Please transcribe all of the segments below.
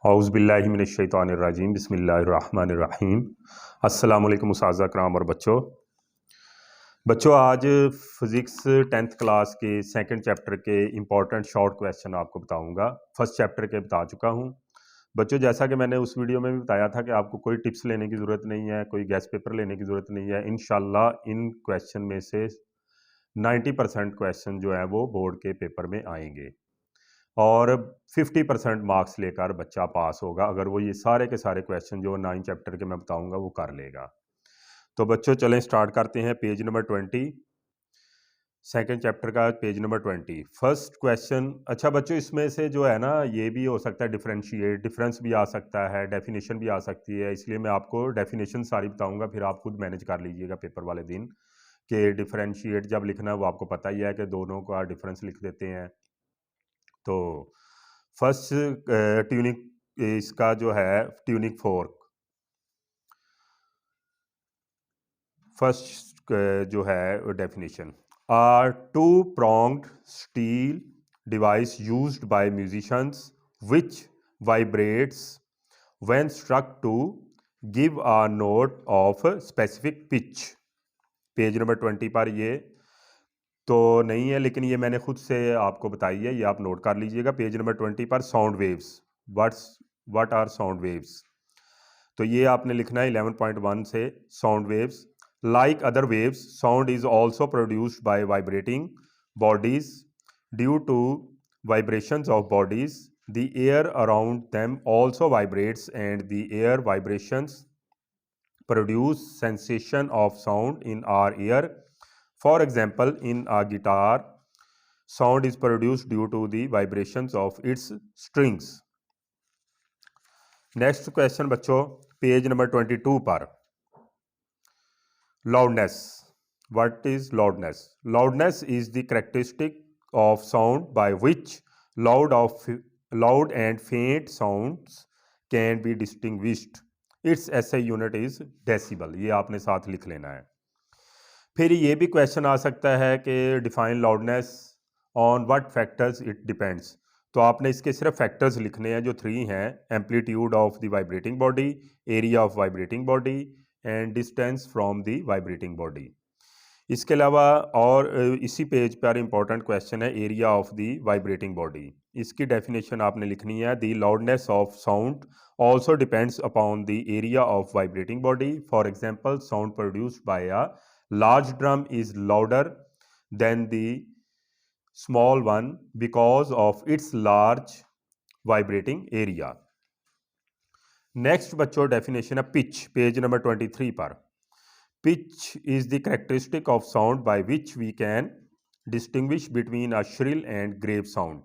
औज़ुबिल्लाहिमिनश्शैतानिर्रजीम बिस्मिल्लाहिर्रहमानिर्रहीम। अस्सलाम वालेकुम उस्ताज़ कराम और बच्चों आज फ़िज़िक्स 10th क्लास के सेकंड चैप्टर के इम्पॉर्टेंट शॉर्ट क्वेश्चन आपको बताऊंगा। फर्स्ट चैप्टर के बता चुका हूं बच्चों। जैसा कि मैंने उस वीडियो में भी बताया था कि आपको कोई टिप्स लेने की ज़रूरत नहीं है, कोई गेस्ट पेपर लेने की ज़रूरत नहीं है। इंशाल्लाह इन क्वेश्चन में से 90% क्वेश्चन जो है वो बोर्ड के पेपर में आएंगे और 50% मार्क्स लेकर बच्चा पास होगा अगर वो ये सारे के सारे क्वेश्चन जो 9 चैप्टर के मैं बताऊंगा वो कर लेगा। तो बच्चों चलें स्टार्ट करते हैं। पेज नंबर 20 सेकेंड चैप्टर का पेज नंबर 20 फर्स्ट क्वेश्चन। अच्छा बच्चों इसमें से जो है ना ये भी हो सकता है डिफरेंशिएट, डिफरेंस भी आ सकता है, डेफिनेशन भी आ सकती है, इसलिए मैं आपको डेफिनेशन सारी बताऊंगा, फिर आप खुद मैनेज कर लीजिएगा पेपर वाले दिन कि डिफरेंशिएट जब लिखना है वो आपको पता ही है कि दोनों का डिफरेंस लिख देते हैं। तो फर्स्ट ट्यूनिक इसका जो है ट्यूनिक फोर्क, फर्स्ट जो है definition, are two pronged steel device used by musicians which vibrates when struck to give a note of specific pitch. Page number 20 पर ये तो नहीं है लेकिन ये मैंने खुद से आपको बताई है, ये आप नोट कर लीजिएगा। पेज नंबर 20 पर sound waves, what are sound waves, तो ये आपने लिखना है 11.1 से। Sound waves like other waves sound is also produced by vibrating bodies due to vibrations of bodies the air around them also vibrates and the air vibrations produce sensation of sound in our ear. For example, in a guitar, sound is produced due to the vibrations of its strings. Next question बच्चों page number 22 पर, loudness. What is loudness? Loudness is the characteristic of sound by which loud and faint sounds can be distinguished. Its SI unit is decibel, ये आपने साथ लिख लेना है। फिर ये भी क्वेश्चन आ सकता है कि define loudness on what factors it depends. तो आपने इसके सिर्फ फैक्टर्स लिखने हैं जो 3 हैं, amplitude of the vibrating body, area of vibrating body and distance from the vibrating body. इसके अलावा और इसी पेज पर इंपॉर्टेंट क्वेश्चन है area of the vibrating body. इसकी डेफिनेशन आपने लिखनी है, the loudness of sound also depends upon the area of vibrating body. For example, sound produced by a large drum is louder than the small one because of its large vibrating area. Next बच्चों definition है pitch, page number 23 पर। Pitch is the characteristic of sound by which we can distinguish between a shrill and grave sound.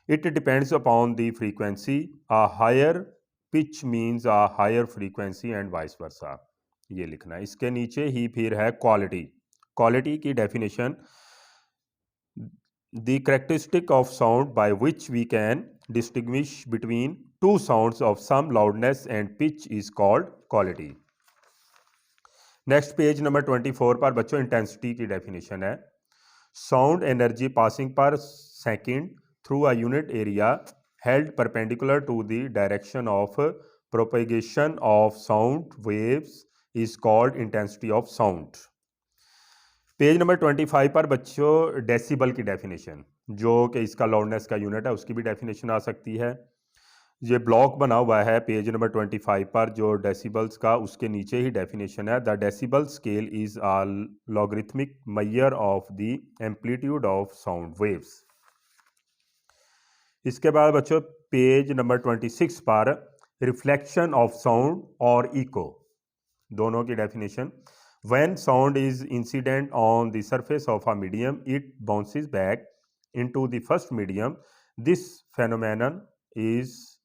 It depends upon the frequency. A higher pitch means a higher frequency and vice versa. ये लिखना है। इसके नीचे ही फिर है quality. Quality की definition, the characteristic of sound by which we can distinguish between two sounds of same loudness and pitch is called quality. Next page number 24 पर बच्चों इंटेंसिटी की डेफिनेशन है, sound energy passing per second through a unit area held perpendicular to the direction of propagation of sound waves is called intensity of sound. Page number 25 पर बच्चों decibel की definition, जो कि इसका लाउडनेस का unit है, उसकी भी डेफिनेशन आ सकती है। ये ब्लॉक बना हुआ है पेज नंबर 25 पर जो डेसिबल्स का, उसके नीचे ही डेफिनेशन है, the decibel scale is a logarithmic measure of the amplitude of sound waves. इसके बाद बच्चों पेज नंबर 26 पर रिफ्लेक्शन ऑफ साउंड और इको, दोनों की definition, when sound is incident on the surface of a medium it bounces back into the first medium. This phenomenon is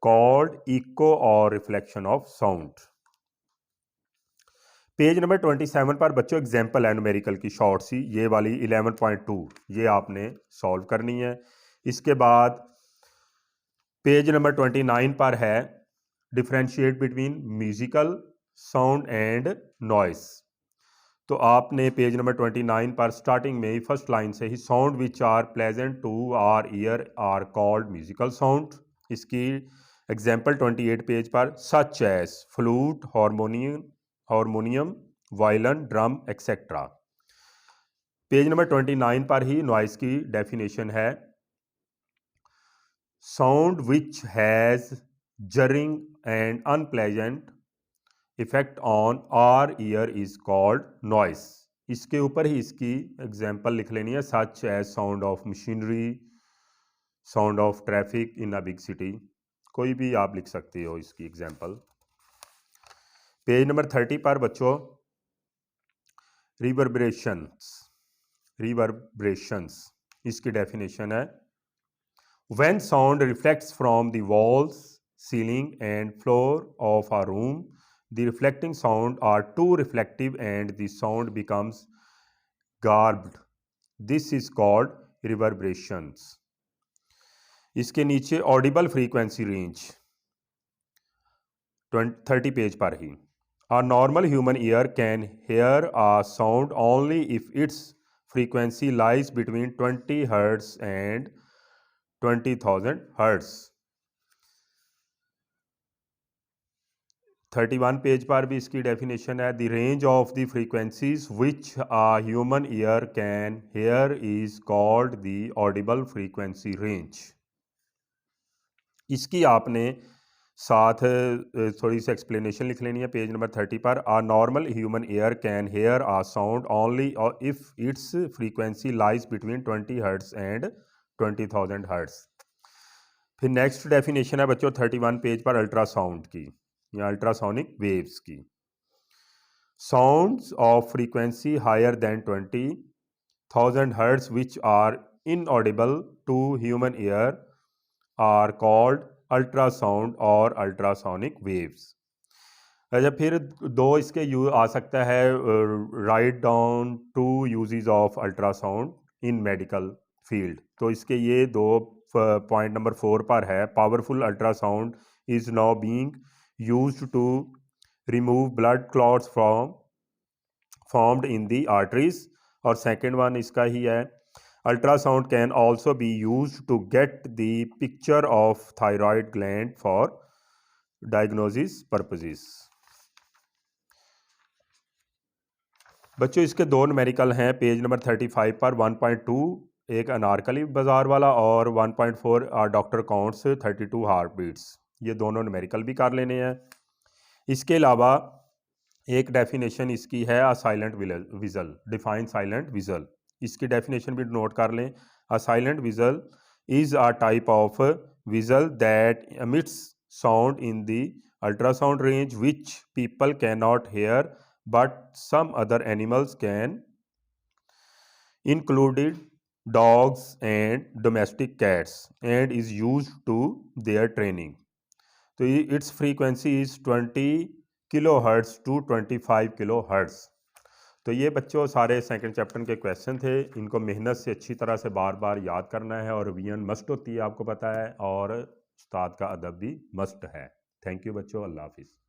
called echo or reflection of sound. Page number 27 पर बच्चों example है numerical की short सी, ये वाली 11.2 ये आपने solve करनी है। इसके बाद पेज नंबर 29 पर है differentiate between musical sound and noise. तो आपने पेज नंबर 29 पर स्टार्टिंग में ही फर्स्ट लाइन से ही, sound which are pleasant to our ear are called musical sound. इसकी एग्जाम्पल 28 पेज पर, such as flute, harmonium, violin, drum etcetera. Page number 29 पर ही नॉइस की डेफिनेशन है, sound which has jarring and unpleasant effect on our ear is called noise. इसके ऊपर ही इसकी एग्जाम्पल लिख लेनी है, such as sound of machinery, sound of traffic in a big city, कोई भी आप लिख सकते हो इसकी एग्जाम्पल। पेज नंबर 30 पर बच्चों, रिवर्बरेशंस इसकी डेफिनेशन है, when sound reflects from the walls, ceiling and floor of a room, the reflecting sound are too reflective and the sound becomes garbed. This is called reverberations. इसके नीचे Audible frequency range 30 page पर ही, a normal human ear can hear a sound only if its frequency lies between 20 Hz and 20,000 Hz. 31 page पर भी इसकी definition है, the range of the frequencies which a human ear can hear is called the audible frequency range. इसकी आपने साथ थोड़ी सी explanation लिख लेनी है पेज नंबर 30 पर, a normal human ear can hear a sound only if its frequency lies between 20 hertz and 20,000 hertz. फिर next definition है बच्चों 31 पेज पर अल्ट्रासाउंड की या अल्ट्रासोनिक वेव्स की, sounds of frequency higher than 20,000 hertz which are inaudible to human ear are called ultrasound और ultrasonic waves. अच्छा, फिर दो इसके आ सकता है, write down two uses of ultrasound in medical field. तो इसके ये दो पॉइंट नंबर 4 पर है, powerful ultrasound is now being used to remove blood clots formed in the arteries, और सेकेंड वन इसका ही है, ultrasound can also be used to get the picture of thyroid gland for diagnosis purposes. बच्चों इसके दो numerical हैं page number 35 पर, 1.2 एक अनारकली बाजार वाला और 1.4 डॉक्टर काउंट्स 32 हार्ट बीट्स, ये दोनों न्यूमेरिकल भी कर लेने हैं। इसके अलावा एक डेफिनेशन इसकी है, a silent whistle, define silent whistle, इसकी डेफिनेशन भी नोट कर लें, a silent whistle is a type of whistle that emits sound in the ultrasound range which people can not hear but some other animals can, included dogs and domestic cats, and is used to their training. तो its frequency is 20 kilo hertz to 25 kilo hertz. तो ये बच्चों सारे second chapter के question थे, इनको मेहनत से अच्छी तरह से बार बार याद करना है और रिवीजन मस्ट होती है, आपको पता है, और उस्ताद का अदब भी मस्ट है। थैंक यू बच्चों, अल्लाह हाफिज़।